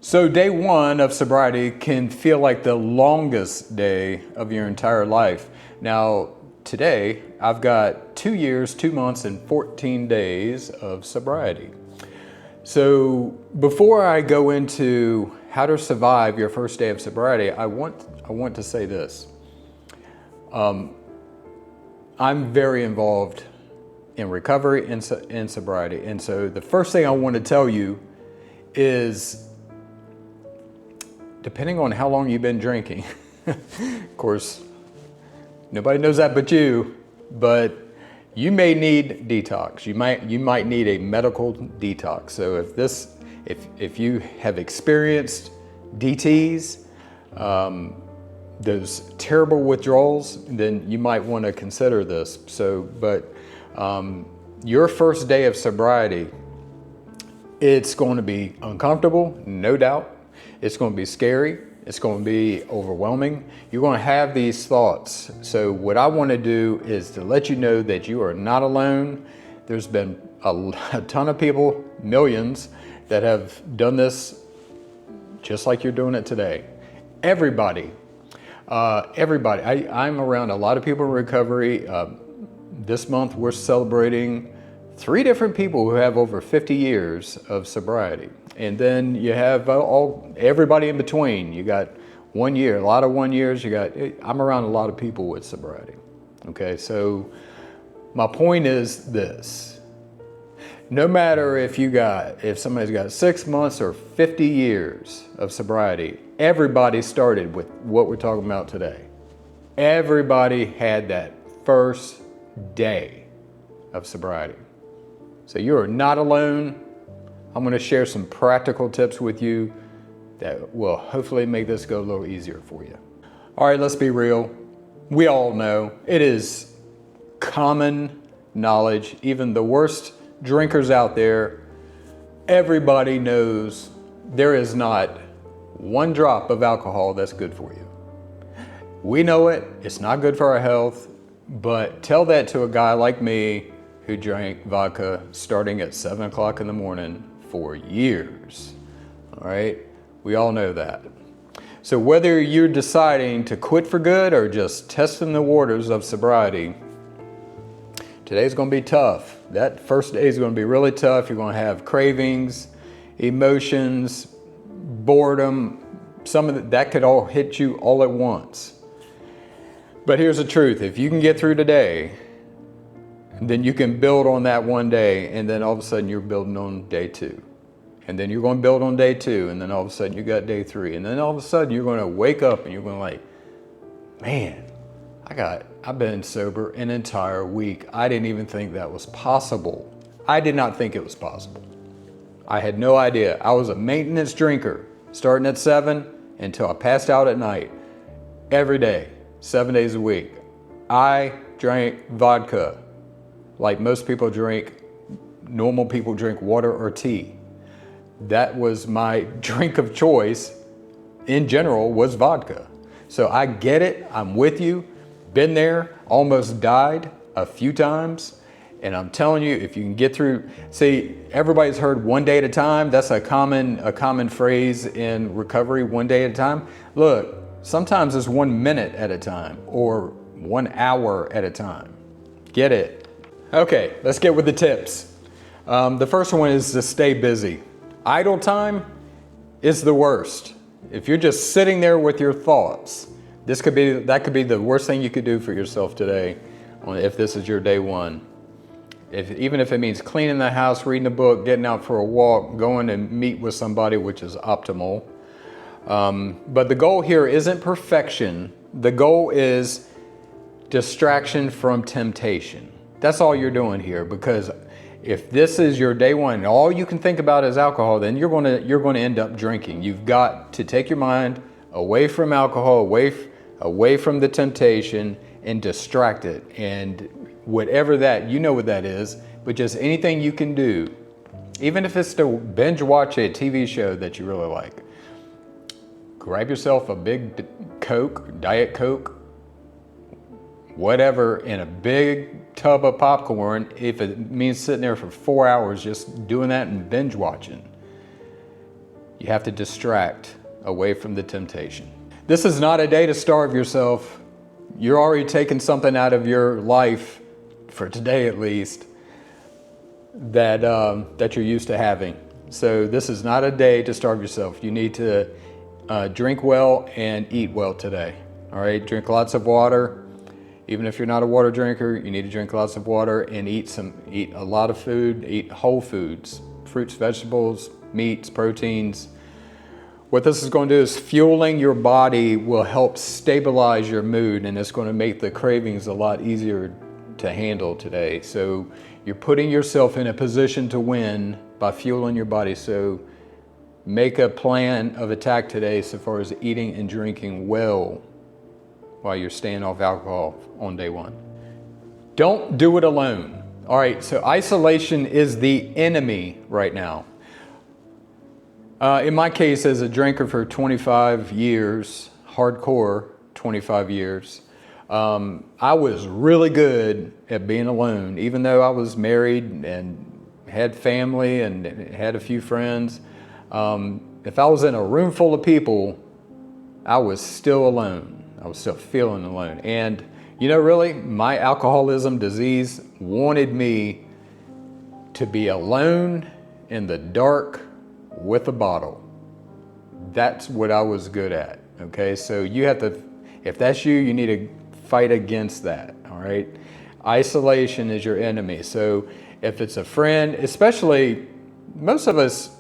So day one of sobriety can feel like the longest day of your entire life. Now, today, I've got 2 years, 2 months, and 14 days of sobriety. So before I go into how to survive your first day of sobriety, I want to say this. I'm very involved in recovery and sobriety. And so the first thing I want to tell you is, depending on how long you've been drinking, of course, nobody knows that but you, but you may need detox. You might need a medical detox. So if you have experienced DTs, those terrible withdrawals, then you might want to consider this. Your first day of sobriety, it's going to be uncomfortable, no doubt. It's going to be scary. It's going to be overwhelming. You're going to have these thoughts. So what I want to do is to let you know that you are not alone. There's been a ton of people, millions, that have done this just like you're doing it today. Everybody. I'm around a lot of people in recovery. This month we're celebrating 3 different people who have over 50 years of sobriety. And then you have everybody in between. You got 1 year, a lot of 1 years. I'm around a lot of people with sobriety. Okay, so my point is this. No matter if somebody's got 6 months or 50 years of sobriety, everybody started with what we're talking about today. Everybody had that first day of sobriety. So you are not alone. I'm going to share some practical tips with you that will hopefully make this go a little easier for you. All right, let's be real. We all know it is common knowledge, even the worst drinkers out there, everybody knows there is not 1 drop of alcohol that's good for you. We know it, it's not good for our health, but tell that to a guy like me who drank vodka starting at 7 o'clock in the morning for years. All right, we all know that. So whether you're deciding to quit for good or just testing the waters of sobriety, today's going to be tough. That first day is going to be really tough. You're going to have cravings, emotions, boredom. Some of that could all hit you all at once. But here's the truth. If you can get through today, then you can build on that one day, and then all of a sudden you're building on day 2. And then you're going to build on day 2, and then all of a sudden you got day 3. And then all of a sudden you're going to wake up and you're going to like, man, I've been sober an entire week. I didn't even think that was possible. I did not think it was possible. I had no idea. I was a maintenance drinker starting at 7 until I passed out at night. Every day, 7 days a week. I drank vodka like most people drink, normal people drink water or tea. That was my drink of choice in general, was vodka. So I get it, I'm with you, been there, almost died a few times. And I'm telling you, if you can get through, see, everybody's heard 1 day at a time. That's a common phrase in recovery, 1 day at a time. Look, sometimes it's 1 minute at a time or 1 hour at a time. Get it? Okay, let's get with the tips. The first one is to stay busy. Idle time is the worst. If you're just sitting there with your thoughts, that could be the worst thing you could do for yourself today, if this is your day 1. Even if it means cleaning the house, reading a book, getting out for a walk, going to meet with somebody, which is optimal. But the goal here isn't perfection. The goal is distraction from temptation. That's all you're doing here, because if this is your day 1 and all you can think about is alcohol, then you're going to end up drinking. You've got to take your mind away from alcohol, away from the temptation, and distract it. And whatever that, you know what that is, but just anything you can do, even if it's to binge watch a TV show that you really like. Grab yourself a big Coke, Diet Coke, whatever, in a big tub of popcorn, if it means sitting there for 4 hours just doing that and binge watching. You have to distract away from the temptation. This is not a day to starve yourself. You're already taking something out of your life, for today at least, that you're used to having. So this is not a day to starve yourself. You need to drink well and eat well today. All right, drink lots of water. Even if you're not a water drinker, you need to drink lots of water and eat a lot of food. Eat whole foods, fruits, vegetables, meats, proteins. What this is going to do is fueling your body will help stabilize your mood, and it's going to make the cravings a lot easier to handle today. So you're putting yourself in a position to win by fueling your body. So make a plan of attack today so far as eating and drinking well while you're staying off alcohol on day one. Don't do it alone. All right, so isolation is the enemy right now. In my case, as a drinker for 25 years, hardcore 25 years, I was really good at being alone, even though I was married and had family and had a few friends. If I was in a room full of people, I was still alone. I was still feeling alone. And you know, really, my alcoholism disease wanted me to be alone in the dark with a bottle. That's what I was good at. Okay, so you have to, if that's you, you need to fight against that. All right, isolation is your enemy. So if it's a friend, especially, most of us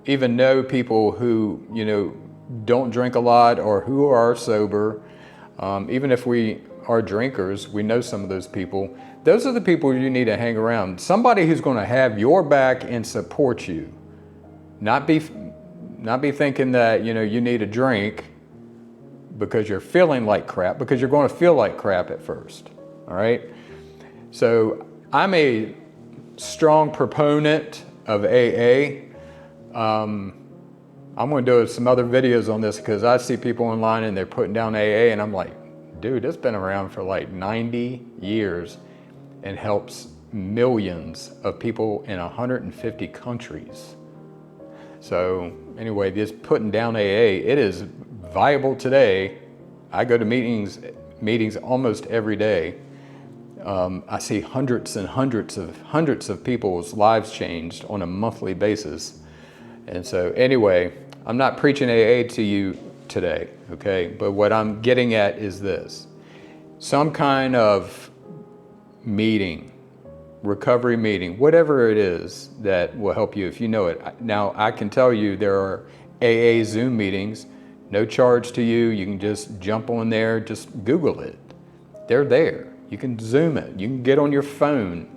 even know people who, you know, don't drink a lot or who are sober. Even if we are drinkers, we know some of those people. Those are the people you need to hang around. Somebody who's going to have your back and support you. Not be thinking that, you know, you need a drink because you're feeling like crap, because you're going to feel like crap at first. All right. So I'm a strong proponent of AA. I'm going to do some other videos on this because I see people online and they're putting down AA, and I'm like, dude, it's been around for like 90 years and helps millions of people in 150 countries. So anyway, this putting down AA, it is viable today. I go to meetings almost every day. I see hundreds and hundreds of people's lives changed on a monthly basis. And so anyway, I'm not preaching AA to you today, okay? But what I'm getting at is this. Some kind of meeting, recovery meeting, whatever it is that will help you if you know it. Now, I can tell you there are AA Zoom meetings, no charge to you. You can just jump on there, just Google it. They're there. You can Zoom it. You can get on your phone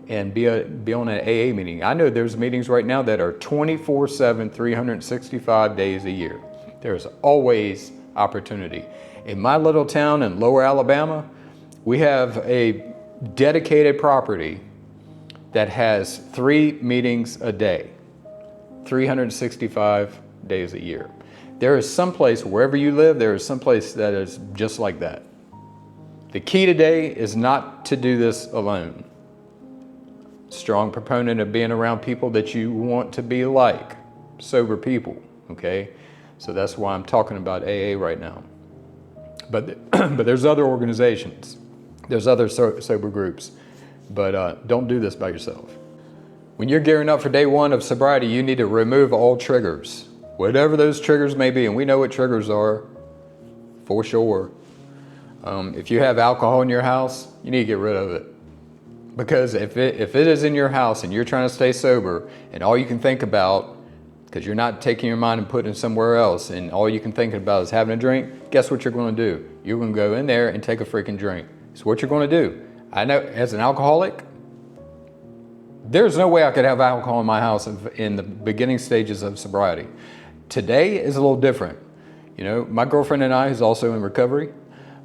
and be on an AA meeting. I know there's meetings right now that are 24/7, 365 days a year. There's always opportunity. In my little town in Lower Alabama, we have a dedicated property that has 3 meetings a day, 365 days a year. There is some place, wherever you live, there is some place that is just like that. The key today is not to do this alone. Strong proponent of being around people that you want to be like, sober people, okay? So that's why I'm talking about AA right now. But there's other organizations, there's other sober groups, but don't do this by yourself. When you're gearing up for day one of sobriety, you need to remove all triggers, whatever those triggers may be, and we know what triggers are, for sure. If you have alcohol in your house, you need to get rid of it. Because if it is in your house and you're trying to stay sober and all you can think about, because you're not taking your mind and putting it somewhere else, and all you can think about is having a drink, guess what you're going to do? You're going to go in there and take a freaking drink. It's what you're going to do. I know as an alcoholic, there's no way I could have alcohol in my house in the beginning stages of sobriety. Today is a little different. You know, my girlfriend and I, who's also in recovery,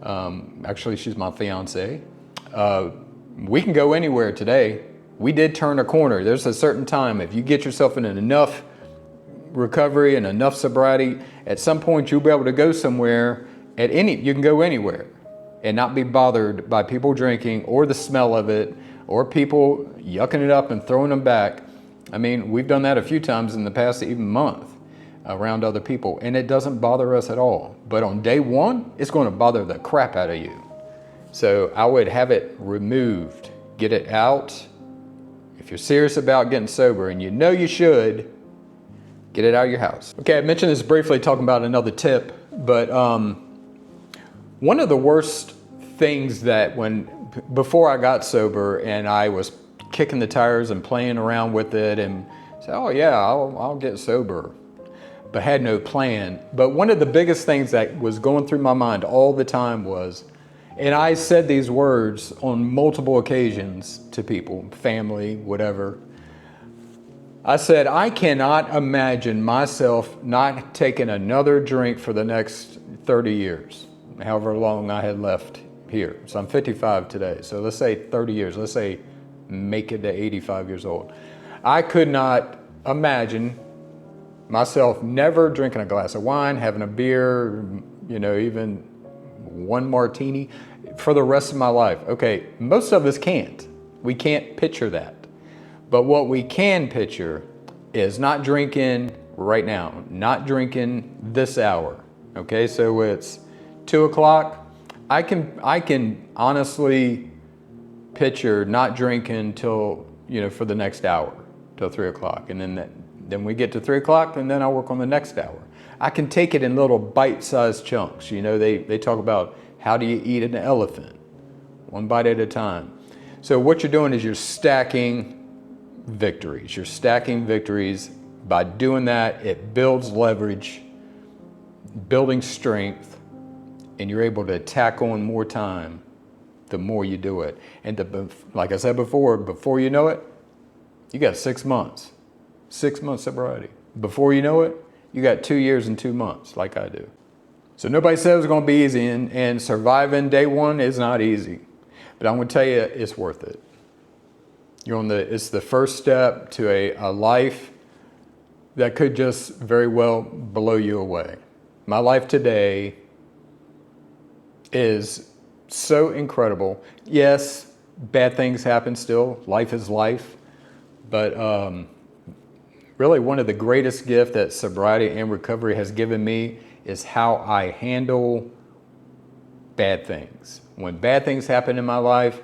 actually she's my fiance, we can go anywhere today. We did turn a corner. There's a certain time, if you get yourself in enough recovery and enough sobriety, at some point you'll be able to go somewhere you can go anywhere and not be bothered by people drinking or the smell of it or people yucking it up and throwing them back. I mean, we've done that a few times in the past even month. around other people, and it doesn't bother us at all. But on day one, it's going to bother the crap out of you. So I would have it removed, get it out. If you're serious about getting sober, and you know you should, get it out of your house. Okay, I mentioned this briefly talking about another tip, but one of the worst things that before I got sober and I was kicking the tires and playing around with it and said, oh yeah, I'll get sober, but had no plan. But one of the biggest things that was going through my mind all the time was, and I said these words on multiple occasions to people, family, whatever. I said, I cannot imagine myself not taking another drink for the next 30 years, however long I had left here. So I'm 55 today. So let's say 30 years. Let's say make it to 85 years old. I could not imagine myself never drinking a glass of wine, having a beer, even one martini for the rest of my life. Okay, most of us can't. We can't picture that. But what we can picture is not drinking right now, not drinking this hour. Okay, so it's 2 o'clock. I can honestly picture not drinking till, for the next hour, till 3 o'clock. And then we get to 3 o'clock, and then I'll work on the next hour. I can take it in little bite-sized chunks. They talk about how do you eat an elephant? One bite at a time. So what you're doing is you're stacking victories. You're stacking victories. By doing that, it builds leverage, building strength, and you're able to tack on more time the more you do it. And like I said before you know it, you got 6 months. 6 months sobriety. Before you know it, you got 2 years and 2 months, like I do. So nobody said it was going to be easy, and surviving day one is not easy. But I'm going to tell you, it's worth it. It's the first step to a life that could just very well blow you away. My life today is so incredible. Yes, bad things happen still. Life is life. But really one of the greatest gifts that sobriety and recovery has given me is how I handle bad things. When bad things happen in my life,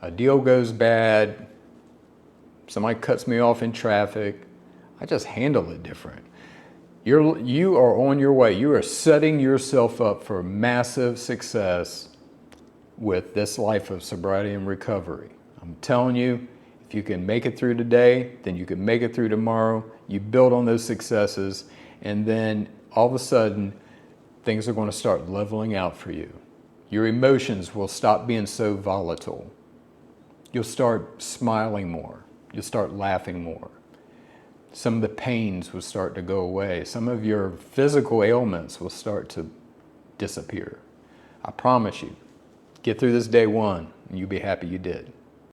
a deal goes bad, somebody cuts me off in traffic, I just handle it different. You are on your way. You are setting yourself up for massive success with this life of sobriety and recovery. I'm telling you, if you can make it through today, then you can make it through tomorrow. You build on those successes, and then all of a sudden, things are going to start leveling out for you. Your emotions will stop being so volatile. You'll start smiling more. You'll start laughing more. Some of the pains will start to go away. Some of your physical ailments will start to disappear. I promise you, get through this day one, and you'll be happy you did.